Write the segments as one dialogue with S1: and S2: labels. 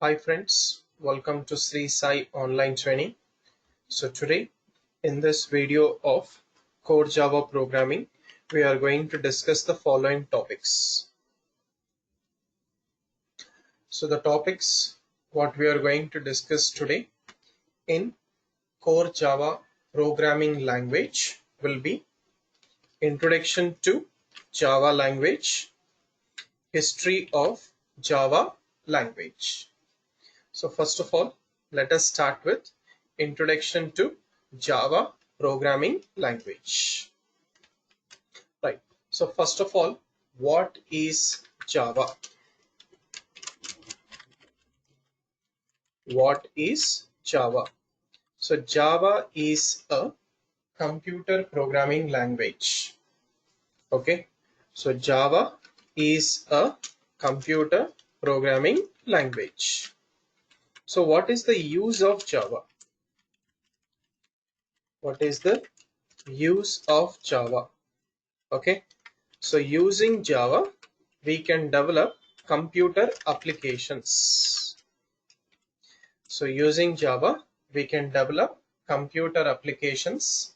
S1: Hi friends, welcome to srisai online training. So today in this video of core Java programming, we are going to discuss the following topics. So the topics what we are going to discuss today in core Java programming language will be introduction to Java language, history of Java language. So first of all, let us start with introduction to Java programming language. Right. So first of all, what is Java? What is Java? So Java is a computer programming language. Okay. So Java is a computer programming language. So what is the use of Java? What is the use of Java? Okay, so using Java we can develop computer applications. So using Java we can develop computer applications,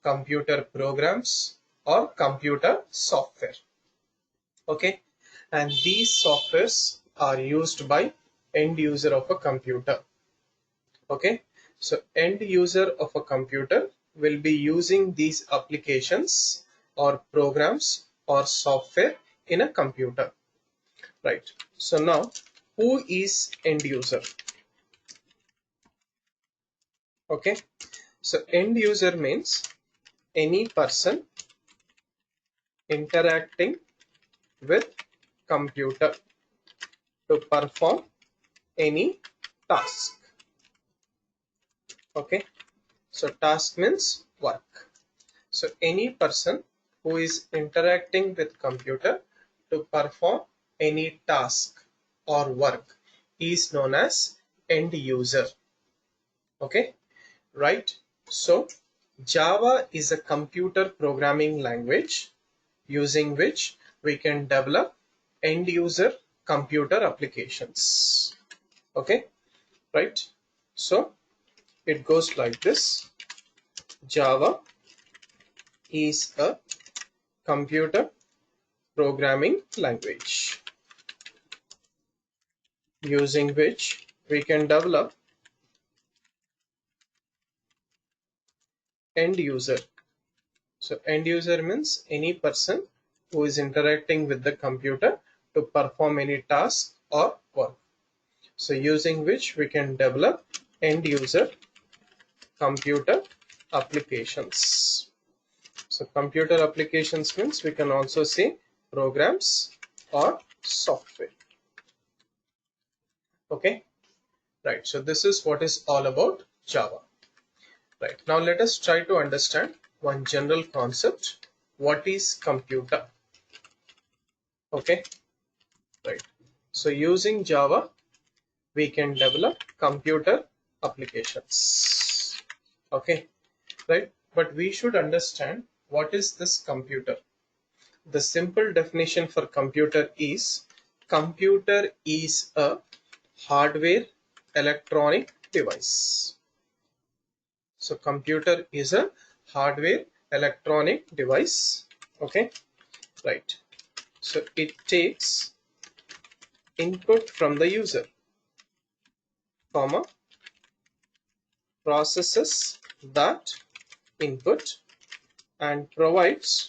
S1: computer programs, or computer software. Okay, and these softwares are used by end user of a computer. Okay, so end user of a computer will be using these applications or programs or software in a computer, right? So now, who is end user? Okay, so end user means any person interacting with computer to perform any task. Okay, so task means work. So any person who is interacting with computer to perform any task or work is known as end user. Okay, right? So Java is a computer programming language using which we can develop end user computer applications. Okay, right? So it goes like this. Java is a computer programming language using which we can develop end user. So end user means any person who is interacting with the computer to perform any task or work. So using which we can develop end user computer applications. So computer applications means we can also say programs or software. Okay, right. So this is what is all about Java. Right, now let us try to understand one general concept. What is computer? Okay, right. So using Java, we can develop computer applications. Okay, right. But we should understand what is this computer. The simple definition for computer is a hardware electronic device. So computer is a hardware electronic device. Okay, right. So it takes input from the user, comma, processes that input and provides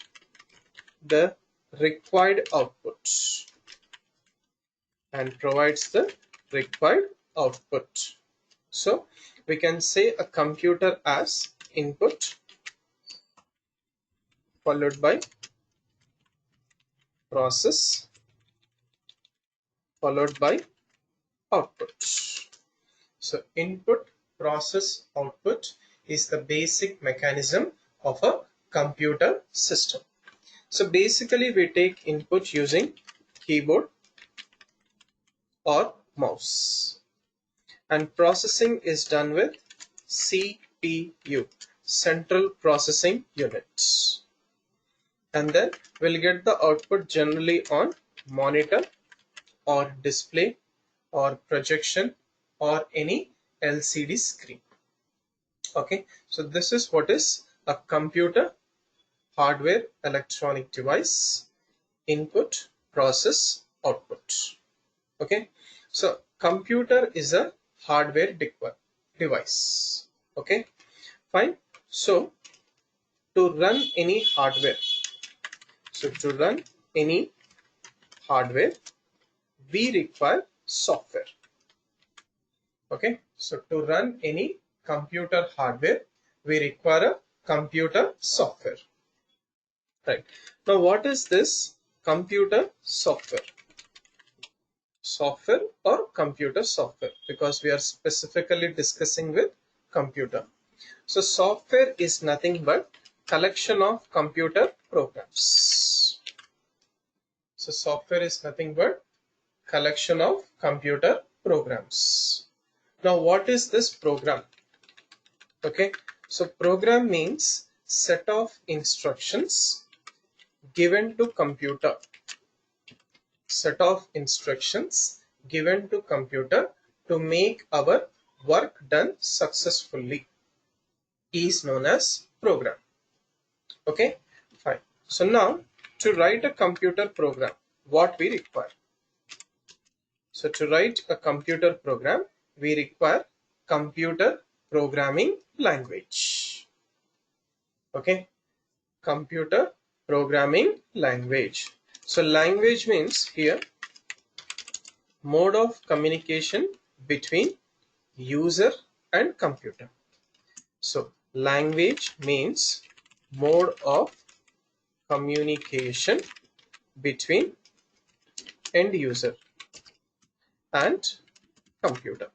S1: the required output. So we can say a computer as input followed by process followed by output. So input, process, output is the basic mechanism of a computer system. So basically we take input using keyboard or mouse, and processing is done with CPU, central processing units, and then we'll get the output generally on monitor or display or projection or any LCD screen. Okay, so this is what is a computer hardware electronic device: input, process, output. Okay, so computer is a hardware device. Okay, fine. So to run any hardware, we require software. Okay, so to run any computer hardware, we require a computer software. Right. Now, what is this computer software? Software or computer software, because we are specifically discussing with computer. So software is nothing but collection of computer programs. So software is nothing but collection of computer programs. Now what is this program? Okay, so program means set of instructions given to computer. Set of instructions given to computer to make our work done successfully is known as program. Okay, fine. So now to write a computer program, what we require? So to write a computer program, we require computer programming language. Okay, computer programming language. So language means here mode of communication between user and computer. So language means mode of communication between end user and computer.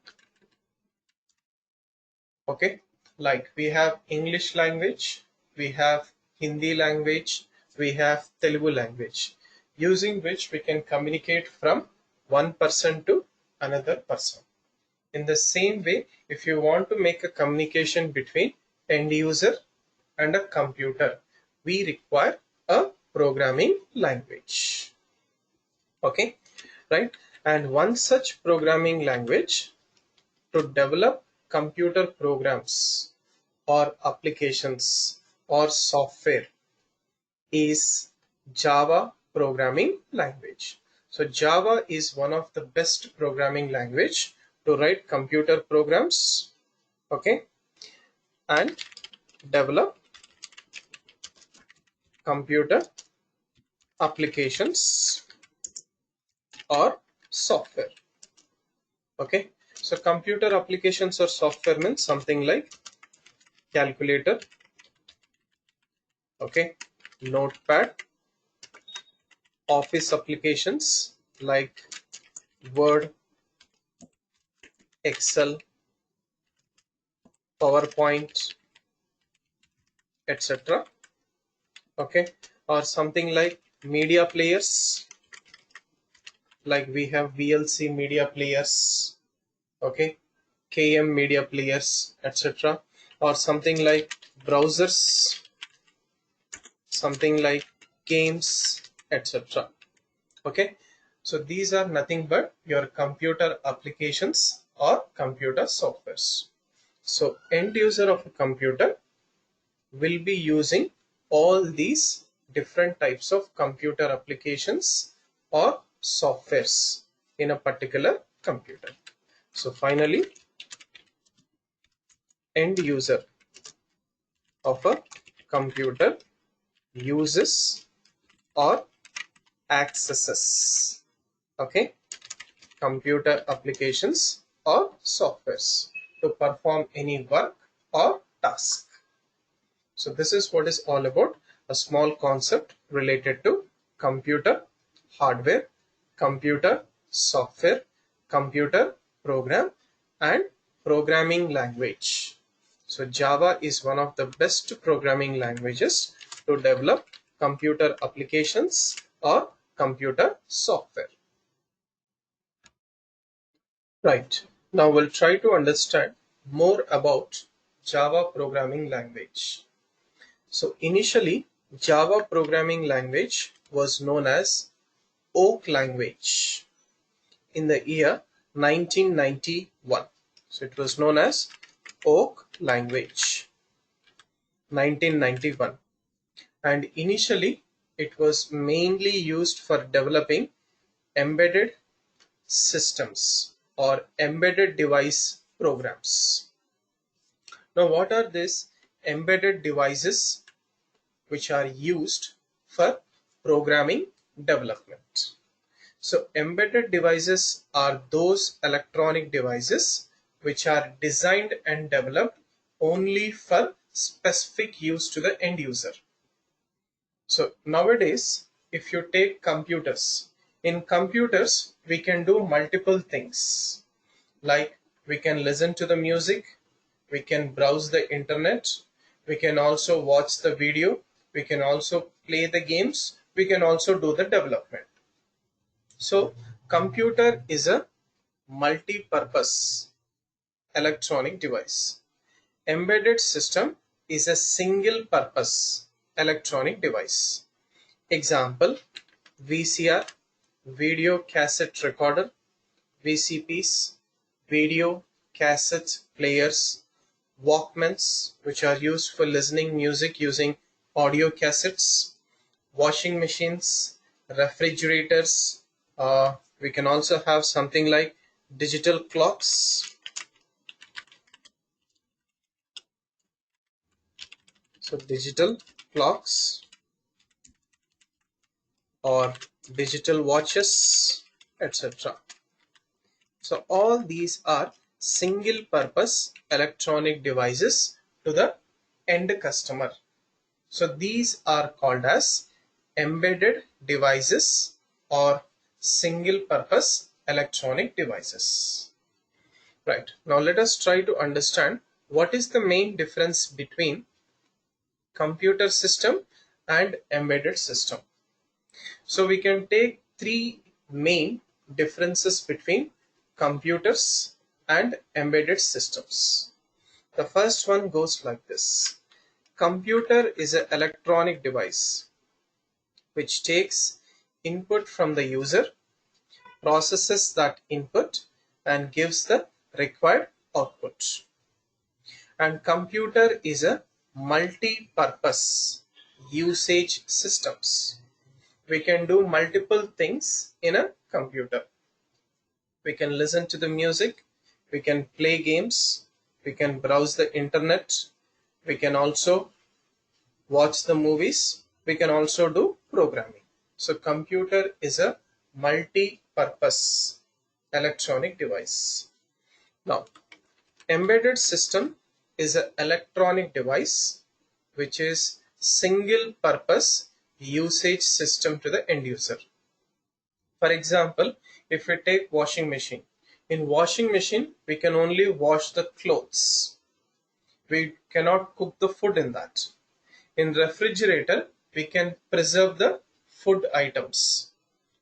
S1: Okay, like we have English language, we have Hindi language, we have Telugu language, using which we can communicate from one person to another person. In the same way, if you want to make a communication between end user and a computer, we require a programming language. Okay, right? And one such programming language to develop computer programs or applications or software is Java programming language. So Java is one of the best programming language to write computer programs, okay, and develop computer applications or software. Okay, so computer applications or software means something like calculator, okay, notepad, office applications like Word, Excel, PowerPoint, etc. Okay, or something like media players, like we have VLC media players, okay, KM media players, etc. Or something like browsers, something like games, etc. Okay, so these are nothing but your computer applications or computer softwares. So end user of a computer will be using all these different types of computer applications or softwares in a particular computer. So finally, end user of a computer uses or accesses, okay, computer applications or softwares to perform any work or task. So this is what is all about, a small concept related to computer hardware, computer software, computer program and programming language. So Java is one of the best programming languages to develop computer applications or computer software. Right. Now we'll try to understand more about Java programming language. So initially, Java programming language was known as Oak language in the year 1991. So it was known as Oak language, 1991. And initially it was mainly used for developing embedded systems or embedded device programs. Now, what are these embedded devices which are used for programming development? So embedded devices are those electronic devices which are designed and developed only for specific use to the end user. So nowadays, if you take computers, in computers we can do multiple things, like we can listen to the music, we can browse the internet, we can also watch the video, we can also play the games, we can also do the development. So computer is a multi-purpose electronic device. Embedded system is a single purpose electronic device. Example: VCR, video cassette recorder, VCPs, video cassette players, Walkmans, which are used for listening music using audio cassettes, washing machines, refrigerators. We can also have something like digital clocks. So digital clocks or digital watches, etc. So all these are single purpose electronic devices to the end customer. So these are called as embedded devices or single purpose electronic devices. Right. Now let us try to understand what is the main difference between computer system and embedded system. So we can take three main differences between computers and embedded systems. The first one goes like this. Computer is an electronic device which takes input from the user, processes that input, and gives the required output. And computer is a multi-purpose usage systems. We can do multiple things in a computer. We can listen to the music, we can play games, we can browse the internet, we can also watch the movies, we can also do programming. So computer is a multi-purpose electronic device. Now, embedded system is an electronic device which is single purpose usage system to the end user. For example, if we take washing machine, in washing machine we can only wash the clothes. We cannot cook the food in that. In refrigerator we can preserve the food items.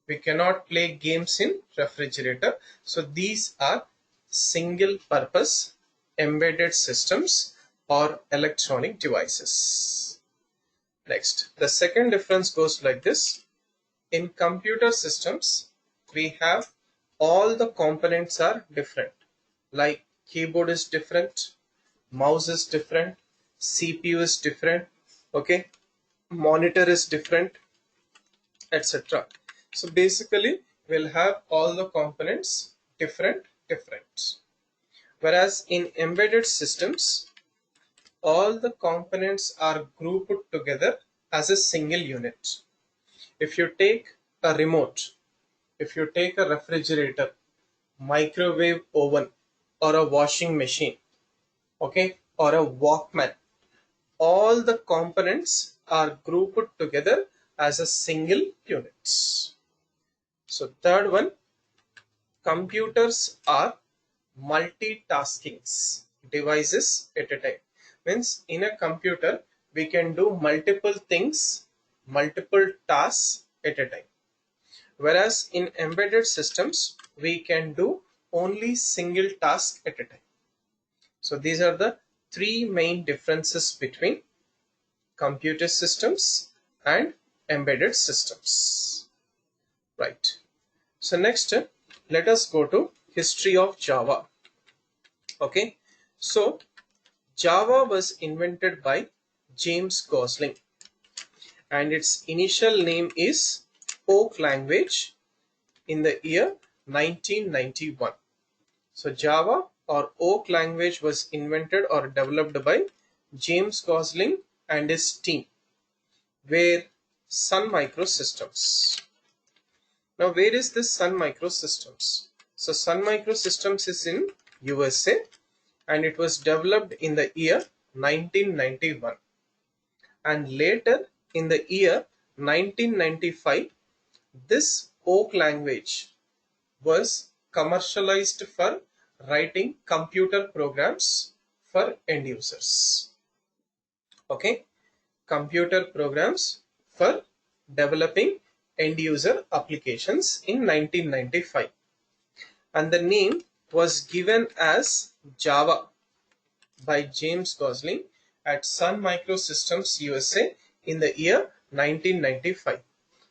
S1: We cannot play games in refrigerator. So these are single purpose embedded systems or electronic devices. Next, the second difference goes like this. In computer systems, we have all the components are different, like keyboard is different, mouse is different, CPU is different, okay, monitor is different, etc. So basically we'll have all the components different. Whereas in embedded systems, all the components are grouped together as a single unit. If you take a remote, if you take a refrigerator, microwave oven, or a washing machine, okay, or a Walkman, all the components are grouped together as a single unit. So third one, computers are multitasking devices at a time. Means in a computer we can do multiple things, multiple tasks at a time. Whereas in embedded systems we can do only single task at a time. So these are the three main differences between computer systems and embedded systems. Right. So next, let us go to history of Java. Okay, so Java was invented by James Gosling, and its initial name is Oak language in the year 1991. So Java or Oak language was invented or developed by James Gosling and his team, where Sun Microsystems. Now where is this Sun Microsystems? So Sun Microsystems is in USA, and it was developed in the year 1991, and later in the year 1995 this Oak language was commercialized for writing computer programs for end users. Okay, computer programs for developing end user applications in 1995, and the name was given as Java by James Gosling at Sun Microsystems USA in the year 1995.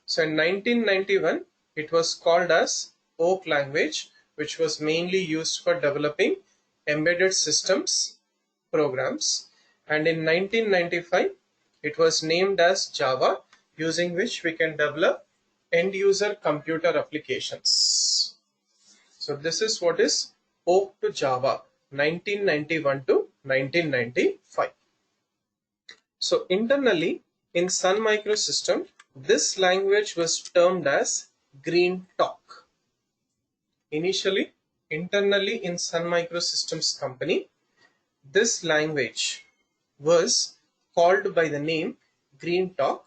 S1: So in 1991 it was called as Oak language, which was mainly used for developing embedded systems programs, and in 1995 it was named as Java, using which we can develop end user computer applications. So this is what is Oak to Java 1991 to 1995. So internally in Sun Microsystem, this language was termed as Green Talk. Initially, internally in Sun Microsystems company, this language was called by the name Green Talk,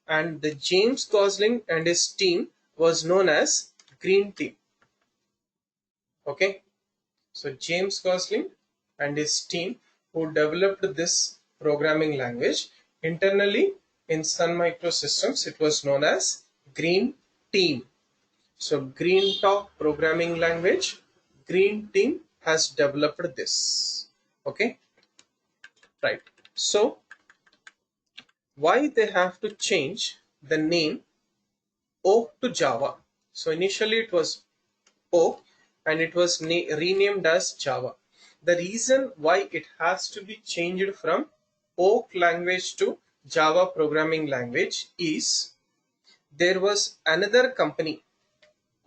S1: and the James Gosling and his team was known as Green Team. Okay, so James Gosling and his team who developed this programming language internally in Sun Microsystems, it was known as Green Team. So Green Talk programming language, Green Team has developed this. Okay, right. So why they have to change the name Oak to Java? So initially it was Oak and it was renamed as Java. The reason why it has to be changed from Oak language to Java programming language is there was another company,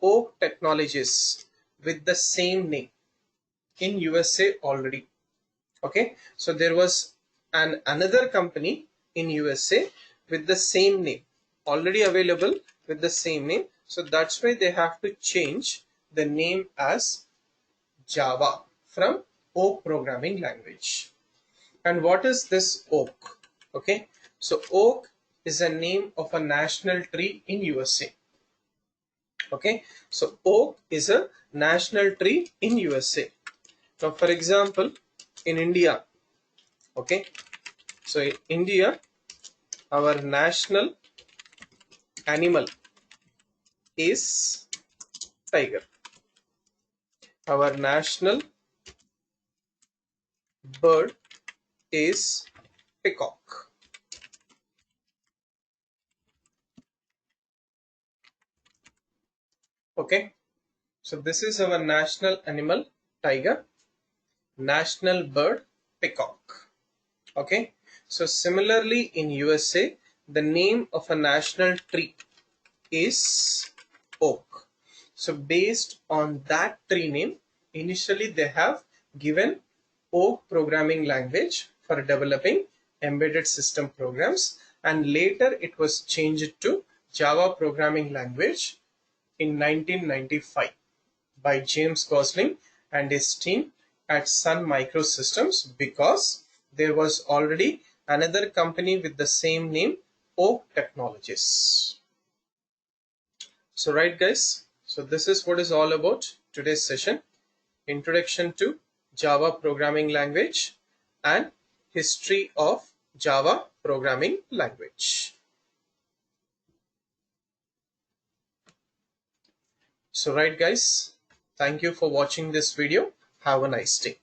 S1: Oak Technologies, with the same name in USA already. Okay, so there was another company in USA with the same name already available with the same name. So that's why they have to change the name as Java from Oak programming language. And what is this Oak? Okay, so Oak is a name of a national tree in USA. Okay, so Oak is a national tree in USA. Now for example, in India, okay, so in India our national animal is tiger. Our national bird is peacock. Okay, so this is our national animal tiger, national bird peacock. Okay, so similarly in USA the name of a national tree is oak. So based on that tree name, initially they have given Oak programming language for developing embedded system programs, and later it was changed to Java programming language in 1995 by James Gosling and his team at Sun Microsystems, because there was already another company with the same name, Oak Technologies. So right guys, so this is what is all about today's session. Introduction to Java programming language and history of Java programming language. So right guys, thank you for watching this video. Have a nice day.